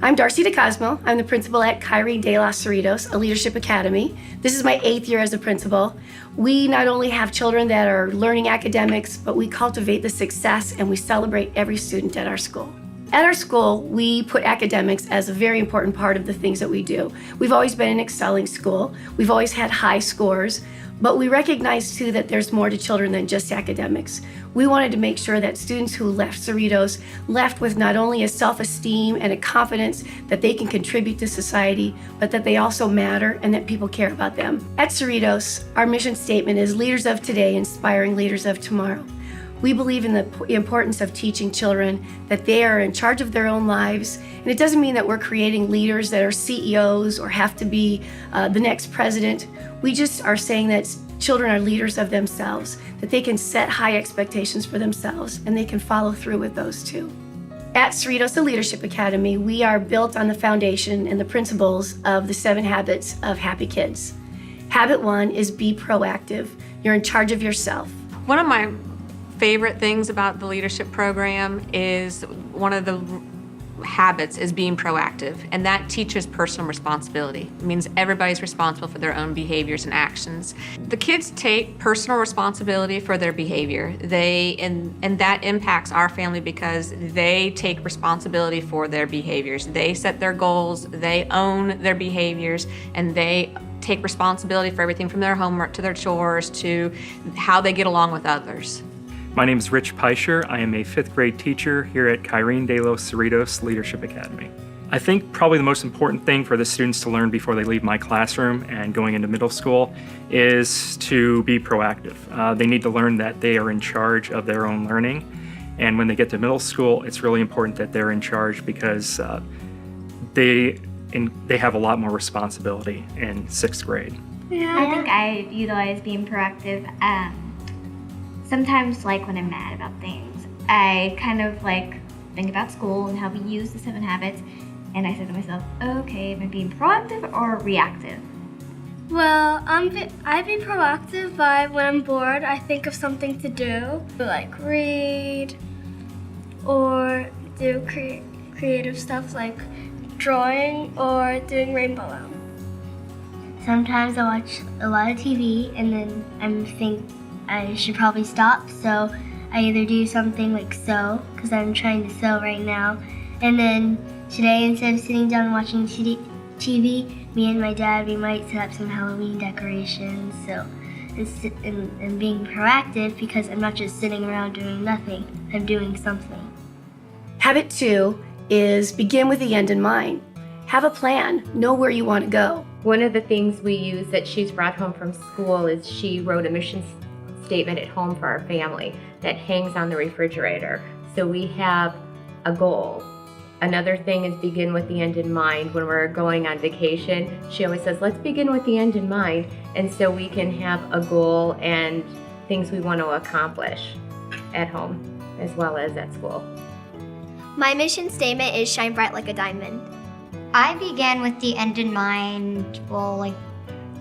I'm Darcy DeCosmo. I'm the principal at Kyrene de los Cerritos, a leadership academy. This is my 8th year as a principal. We not only have children that are learning academics, but we cultivate the success and we celebrate every student at our school. At our school, we put academics as a very important part of the things that we do. We've always been an excelling school. We've always had high scores, but we recognize too that there's more to children than just academics. We wanted to make sure that students who left Cerritos left with not only a self-esteem and a confidence that they can contribute to society, but that they also matter and that people care about them. At Cerritos, our mission statement is leaders of today, inspiring leaders of tomorrow. We believe in the importance of teaching children that they are in charge of their own lives. And it doesn't mean that we're creating leaders that are CEOs or have to be the next president. We just are saying that children are leaders of themselves, that they can set high expectations for themselves and they can follow through with those too. At Cerritos, the Leadership Academy, we are built on the foundation and the principles of the 7 habits of happy kids. Habit 1 is be proactive. You're in charge of yourself. One of my favorite things about the leadership program is one of the habits is being proactive, and that teaches personal responsibility. It means everybody's responsible for their own behaviors and actions. The kids take personal responsibility for their behavior. And that impacts our family because they take responsibility for their behaviors. They set their goals, they own their behaviors, and they take responsibility for everything from their homework to their chores to how they get along with others. My name is Rich Peischer. I am a 5th grade teacher here at Kyrene de los Cerritos Leadership Academy. I think probably the most important thing for the students to learn before they leave my classroom and going into middle school is to be proactive. They need to learn that they are in charge of their own learning. And when they get to middle school, it's really important that they're in charge because they have a lot more responsibility in 6th grade. Yeah. I think I utilize being proactive. Sometimes, like when I'm mad about things, I kind of think about school and how we use the 7 habits, and I said to myself, okay, am I being proactive or reactive? Well, I be proactive by when I'm bored, I think of something to do, like read or do creative stuff like drawing or doing rainbow art. Sometimes I watch a lot of TV and then I think I should probably stop, so I either do something like sew, because I'm trying to sew right now, and then today instead of sitting down and watching TV, me and my dad, we might set up some Halloween decorations, so and being proactive because I'm not just sitting around doing nothing, I'm doing something. Habit 2 is begin with the end in mind. Have a plan, know where you want to go. One of the things we use that she's brought home from school is she wrote a mission statement at home for our family that hangs on the refrigerator. So we have a goal. Another thing is begin with the end in mind. When we're going on vacation, she always says, let's begin with the end in mind. And so we can have a goal and things we want to accomplish at home as well as at school. My mission statement is shine bright like a diamond. I began with the end in mind,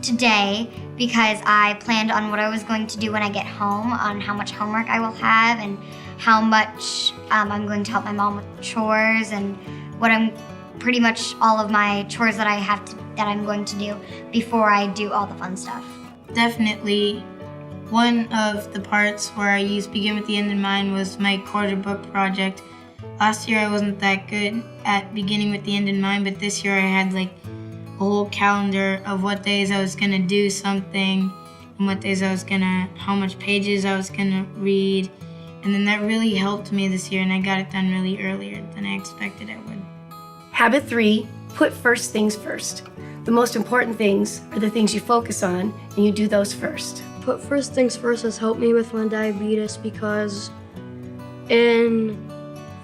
today, because I planned on what I was going to do when I get home, on how much homework I will have and how much I'm going to help my mom with chores and what I'm pretty much all of my chores that I'm going to do before I do all the fun stuff. Definitely one of the parts where I used begin with the end in mind was my quarter book project. Last year I wasn't that good at beginning with the end in mind, but this year I had a whole calendar of what days I was gonna do something and what days how much pages I was gonna read. And then that really helped me this year and I got it done really earlier than I expected I would. Habit 3, put first things first. The most important things are the things you focus on and you do those first. Put first things first has helped me with my diabetes because in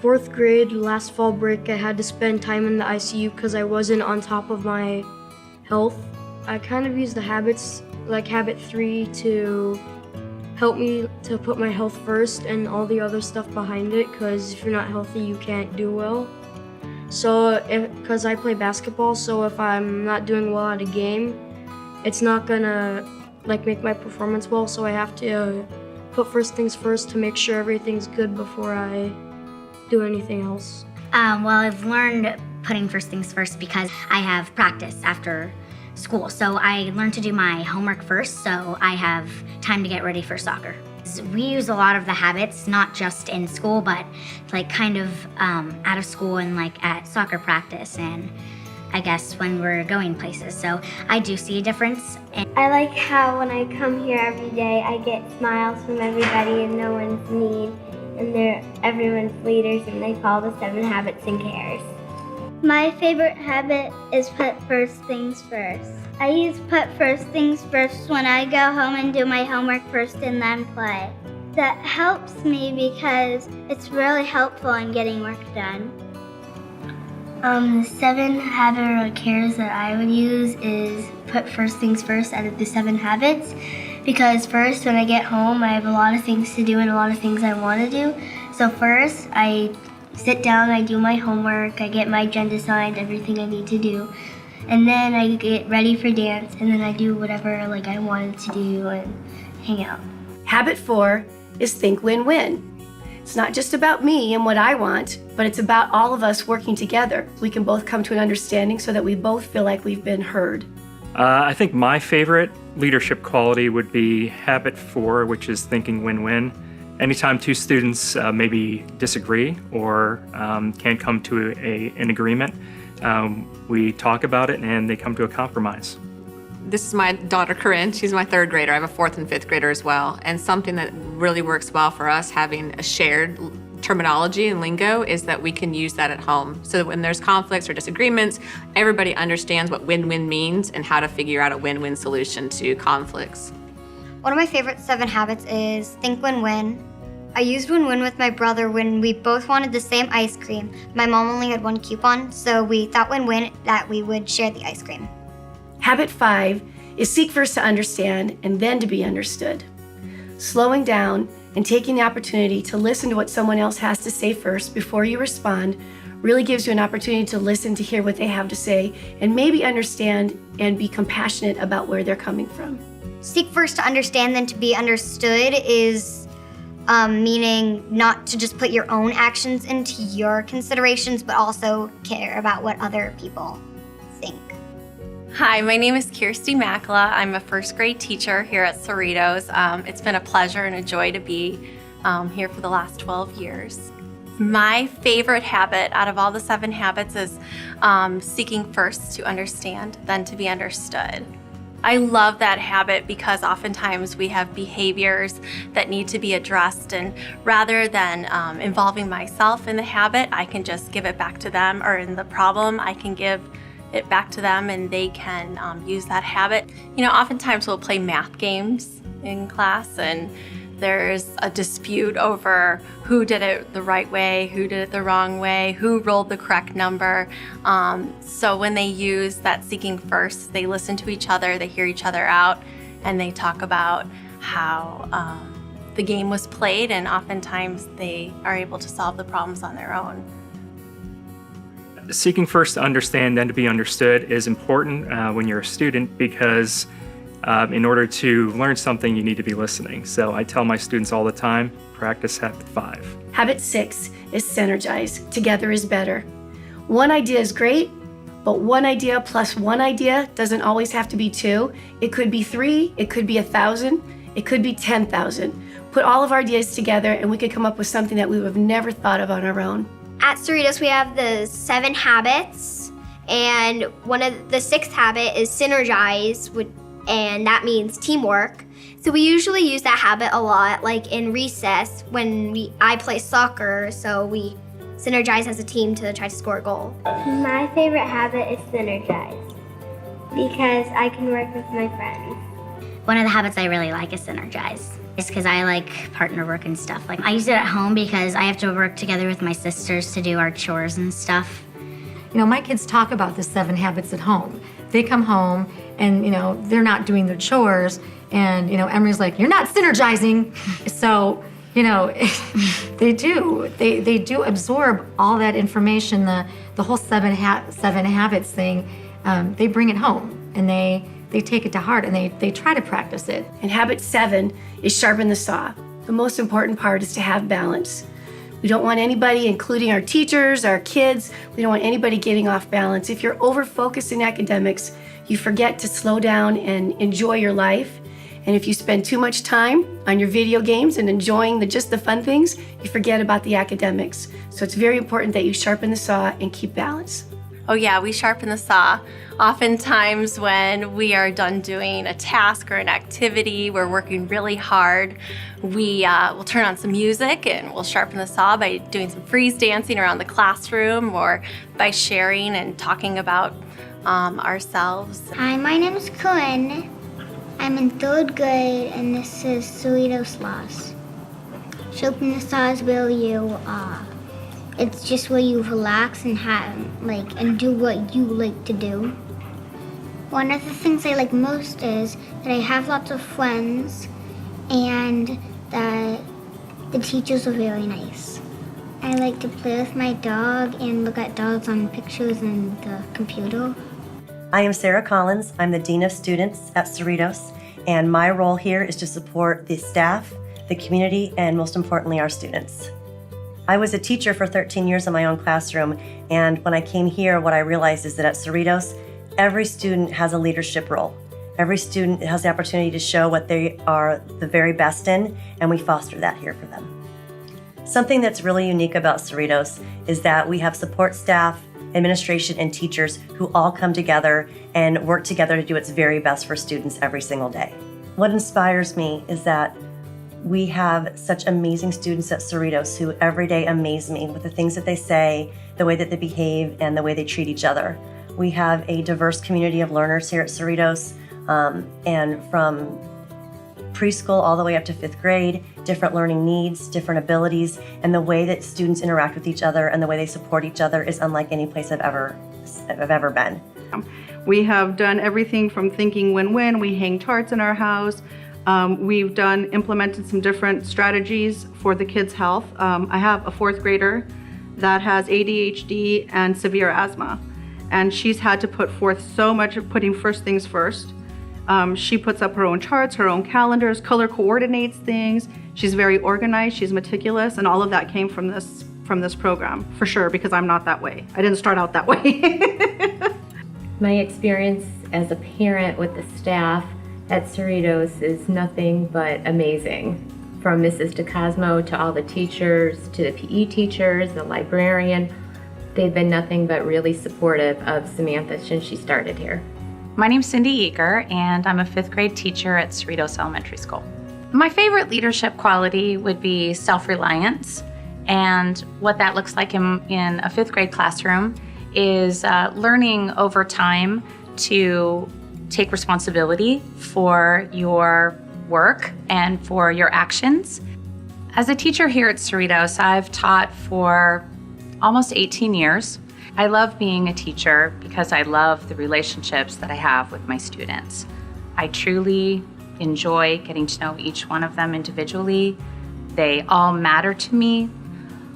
4th grade, last fall break, I had to spend time in the ICU because I wasn't on top of my health. I kind of used the habits, like habit 3, to help me to put my health first and all the other stuff behind it, because if you're not healthy, you can't do well. So, because I play basketball, so if I'm not doing well at a game, it's not gonna make my performance well, so I have to put first things first to make sure everything's good before I do anything else. Well, I've learned putting first things first because I have practice after school. So I learned to do my homework first so I have time to get ready for soccer. We use a lot of the habits, not just in school, but like kind of out of school and like at soccer practice and I guess when we're going places. So I do see a difference. I like how when I come here every day, I get smiles from everybody and no one's mean. And they're everyone's leaders and they follow the 7 habits and cares. My favorite habit is put first things first. I use put first things first when I go home and do my homework first and then play. That helps me because it's really helpful in getting work done. The 7 habit or cares that I would use is put first things first out of the 7 habits. Because first, when I get home, I have a lot of things to do and a lot of things I want to do. So first, I sit down, I do my homework, I get my agenda signed, everything I need to do. And then I get ready for dance, and then I do whatever like I wanted to do and hang out. Habit 4 is think win-win. It's not just about me and what I want, but it's about all of us working together. We can both come to an understanding so that we both feel like we've been heard. I think my favorite leadership quality would be habit 4, which is thinking win-win. Anytime 2 students maybe disagree or can't come to an agreement, we talk about it and they come to a compromise. This is my daughter, Corinne. She's my 3rd grader. I have a 4th and 5th grader as well. And something that really works well for us, having a shared terminology and lingo, is that we can use that at home. So that when there's conflicts or disagreements, everybody understands what win-win means and how to figure out a win-win solution to conflicts. One of my favorite 7 habits is think win-win. I used win-win with my brother when we both wanted the same ice cream. My mom only had 1 coupon, so we thought win-win that we would share the ice cream. Habit 5 is seek first to understand and then to be understood. Slowing down and taking the opportunity to listen to what someone else has to say first before you respond really gives you an opportunity to listen to hear what they have to say and maybe understand and be compassionate about where they're coming from. Seek first to understand, then to be understood is meaning not to just put your own actions into your considerations, but also care about what other people think. Hi, my name is Kirsty Makala. I'm a 1st grade teacher here at Cerritos. It's been a pleasure and a joy to be here for the last 12 years. My favorite habit out of all the 7 habits is seeking first to understand, then to be understood. I love that habit because oftentimes we have behaviors that need to be addressed, and rather than involving myself in the habit, I can just give it back to them, or in the problem, I can give it back to them and they can use that habit. You know, oftentimes we'll play math games in class and there's a dispute over who did it the right way, who did it the wrong way, who rolled the correct number. So when they use that seeking first, they listen to each other, they hear each other out, and they talk about how the game was played, and oftentimes they are able to solve the problems on their own. Seeking first to understand, then to be understood is important when you're a student because in order to learn something, you need to be listening. So I tell my students all the time, practice habit 5. Habit 6 is synergize. Together is better. One idea is great, but one idea plus one idea doesn't always have to be 2. It could be 3, it could be 1,000, it could be 10,000. Put all of our ideas together and we could come up with something that we would have never thought of on our own. At Cerritos, we have the 7 habits, and one of the 6th habit is synergize, and that means teamwork. So we usually use that habit a lot, like in recess when I play soccer, so we synergize as a team to try to score a goal. My favorite habit is synergize because I can work with my friends. One of the habits I really like is synergize. It's because I like partner work and stuff. Like I use it at home because I have to work together with my sisters to do our chores and stuff. You know, my kids talk about the 7 habits at home. They come home and, you know, they're not doing their chores and, you know, Emery's like, you're not synergizing. So, you know, they do. They do absorb all that information, the whole 7 habits thing. They bring it home and they take it to heart and they try to practice it. And habit 7 is sharpen the saw. The most important part is to have balance. We don't want anybody, including our teachers, our kids, we don't want anybody getting off balance. If you're over-focused in academics, you forget to slow down and enjoy your life. And if you spend too much time on your video games and enjoying just the fun things, you forget about the academics. So it's very important that you sharpen the saw and keep balance. Oh yeah, we sharpen the saw. Oftentimes when we are done doing a task or an activity, we're working really hard, we'll turn on some music and we'll sharpen the saw by doing some freeze dancing around the classroom or by sharing and talking about ourselves. Hi, my name is Cohen. I'm in 3rd grade, and this is Cerritos Laws. Sharpen the saw is where you it's just where you relax and and do what you like to do. One of the things I like most is that I have lots of friends, and that the teachers are very nice. I like to play with my dog and look at dogs on pictures in the computer. I am Sarah Collins. I'm the Dean of Students at Cerritos, and my role here is to support the staff, the community, and most importantly, our students. I was a teacher for 13 years in my own classroom, and when I came here, what I realized is that at Cerritos, every student has a leadership role. Every student has the opportunity to show what they are the very best in, and we foster that here for them. Something that's really unique about Cerritos is that we have support staff, administration, and teachers who all come together and work together to do its very best for students every single day. What inspires me is that we have such amazing students at Cerritos who every day amaze me with the things that they say, the way that they behave, and the way they treat each other. We have a diverse community of learners here at Cerritos, and from preschool all the way up to 5th grade, different learning needs, different abilities, and the way that students interact with each other and the way they support each other is unlike any place I've ever been. We have done everything from thinking win-win. We hang tarts in our house. We've implemented some different strategies for the kids' health. I have a 4th grader that has ADHD and severe asthma, and she's had to put forth so much of putting first things first. She puts up her own charts, her own calendars, color coordinates things. She's very organized, she's meticulous, and all of that came from this program, for sure, because I'm not that way. I didn't start out that way. My experience as a parent with the staff at Cerritos is nothing but amazing. From Mrs. DeCosmo to all the teachers, to the PE teachers, the librarian, they've been nothing but really supportive of Samantha since she started here. My name's Cindy Eager, and I'm a 5th grade teacher at Cerritos Elementary School. My favorite leadership quality would be self-reliance, and what that looks like in a 5th grade classroom is learning over time to take responsibility for your work and for your actions. As a teacher here at Cerritos, I've taught for almost 18 years. I love being a teacher because I love the relationships that I have with my students. I truly enjoy getting to know each one of them individually. They all matter to me.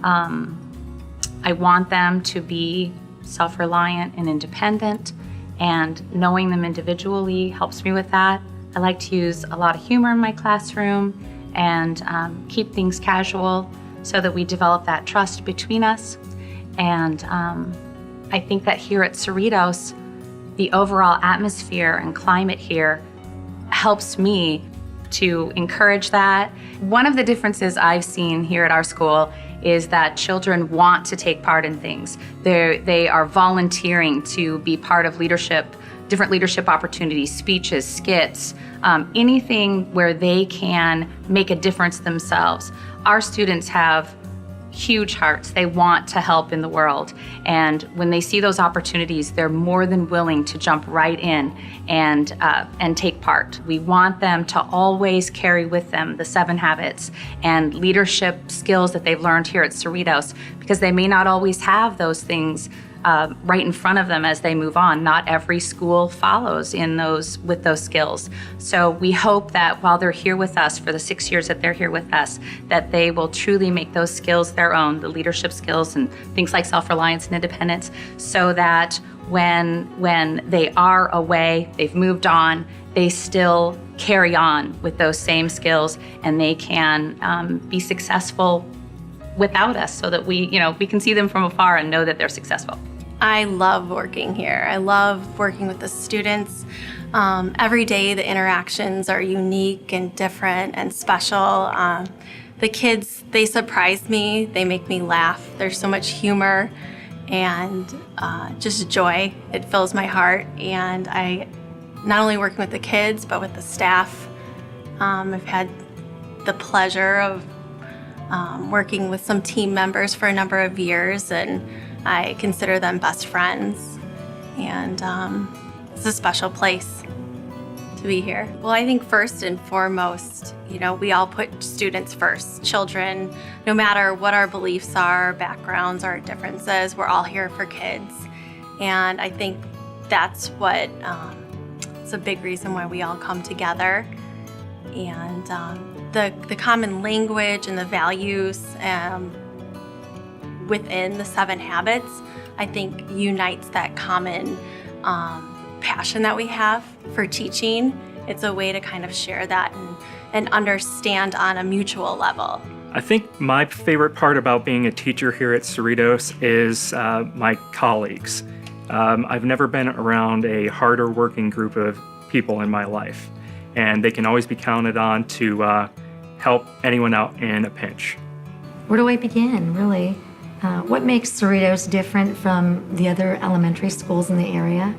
I want them to be self-reliant and independent, and knowing them individually helps me with that. I like to use a lot of humor in my classroom and keep things casual so that we develop that trust between us. And I think that here at Cerritos, the overall atmosphere and climate here helps me to encourage that. One of the differences I've seen here at our school is that children want to take part in things. They are volunteering to be part of leadership, different leadership opportunities, speeches, skits, anything where they can make a difference themselves. Our students have huge hearts. They want to help in the world. And when they see those opportunities, they're more than willing to jump right in and take part. We want them to always carry with them the 7 habits and leadership skills that they've learned here at Cerritos, because they may not always have those things right in front of them as they move on. Not every school follows with those skills. So we hope that while they're here with us for the 6 years that they're here with us, that they will truly make those skills their own, the leadership skills and things like self-reliance and independence, so that when they are away, they've moved on, they still carry on with those same skills, and they can be successful without us so that we can see them from afar and know that they're successful. I love working here. I love working with the students. Every day the interactions are unique and different and special. The kids, they surprise me. They make me laugh. There's so much humor and just joy. It fills my heart. And I, not only working with the kids, but with the staff. I've had the pleasure of working with some team members for a number of years, and I consider them best friends. And it's a special place to be here. Well, I think first and foremost, we all put students first. Children, no matter what our beliefs are, backgrounds, our differences, we're all here for kids. And I think that's what it's a big reason why we all come together. And the common language and the values within the 7 habits, I think unites that common passion that we have for teaching. It's a way to kind of share that and understand on a mutual level. I think my favorite part about being a teacher here at Cerritos is my colleagues. I've never been around a harder working group of people in my life, and they can always be counted on to help anyone out in a pinch. Where do I begin, really? What makes Cerritos different from the other elementary schools in the area?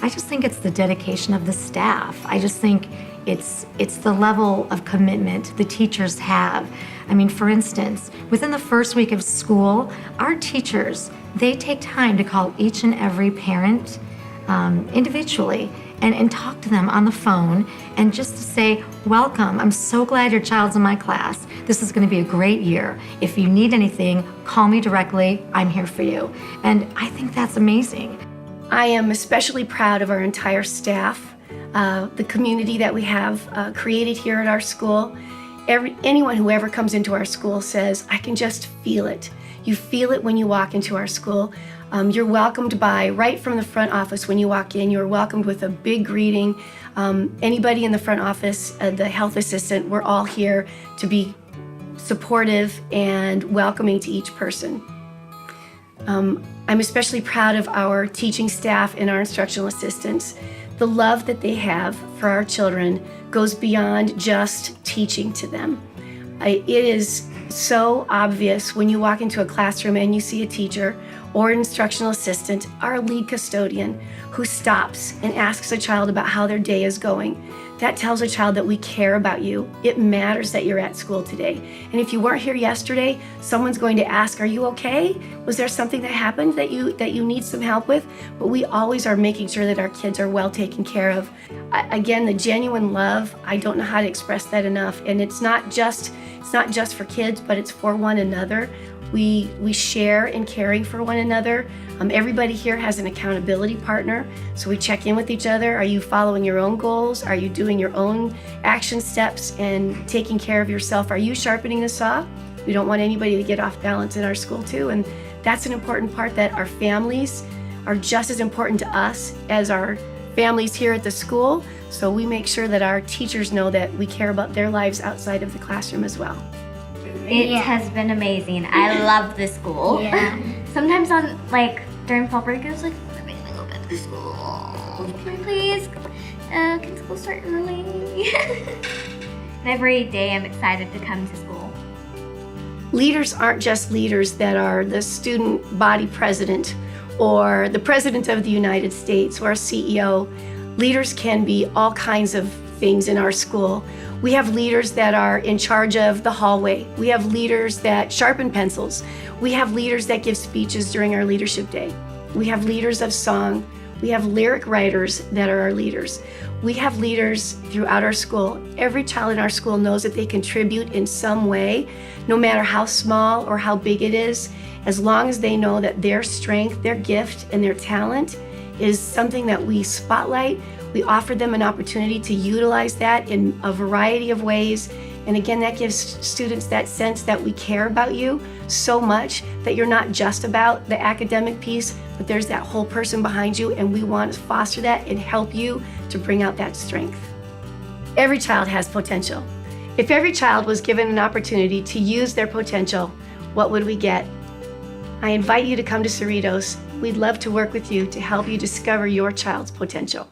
I just think it's the dedication of the staff. I just think it's the level of commitment the teachers have. I mean, for instance, within the first week of school, our teachers, they take time to call each and every parent individually and talk to them on the phone and just to say, welcome, I'm so glad your child's in my class. This is going to be a great year. If you need anything, call me directly. I'm here for you. And I think that's amazing. I am especially proud of our entire staff, the community that we have created here at our school. Anyone who ever comes into our school says, I can just feel it. You feel it when you walk into our school. You're welcomed right from the front office when you walk in. You're welcomed with a big greeting. Anybody in the front office, the health assistant, we're all here to be supportive and welcoming to each person. I'm especially proud of our teaching staff and our instructional assistants. The love that they have for our children goes beyond just teaching to them. It is so obvious when you walk into a classroom and you see a teacher or an instructional assistant, our lead custodian, who stops and asks a child about how their day is going. That tells a child that we care about you. It matters that you're at school today. And if you weren't here yesterday, someone's going to ask, are you okay? Was there something that happened that you need some help with? But we always are making sure that our kids are well taken care of. Again, the genuine love, I don't know how to express that enough. And it's not just for kids, but it's for one another. We share in caring for one another. Everybody here has an accountability partner, so we check in with each other. Are you following your own goals? Are you doing your own action steps and taking care of yourself? Are you sharpening the saw? We don't want anybody to get off balance in our school too, and that's an important part, that our families are just as important to us as our families here at the school, so we make sure that our teachers know that we care about their lives outside of the classroom as well. It has been amazing. I love the school. Yeah. Sometimes during fall break, I was like, I'm ready to go back to school. Please, can school start early? And every day I'm excited to come to school. Leaders aren't just leaders that are the student body president or the president of the United States or a CEO. Leaders can be all kinds of things in our school. We have leaders that are in charge of the hallway. We have leaders that sharpen pencils. We have leaders that give speeches during our leadership day. We have leaders of song. We have lyric writers that are our leaders. We have leaders throughout our school. Every child in our school knows that they contribute in some way, no matter how small or how big it is, as long as they know that their strength, their gift, and their talent is something that we spotlight. We offer them an opportunity to utilize that in a variety of ways. And again, that gives students that sense that we care about you so much, that you're not just about the academic piece, but there's that whole person behind you, and we want to foster that and help you to bring out that strength. Every child has potential. If every child was given an opportunity to use their potential, what would we get? I invite you to come to Cerritos. We'd love to work with you to help you discover your child's potential.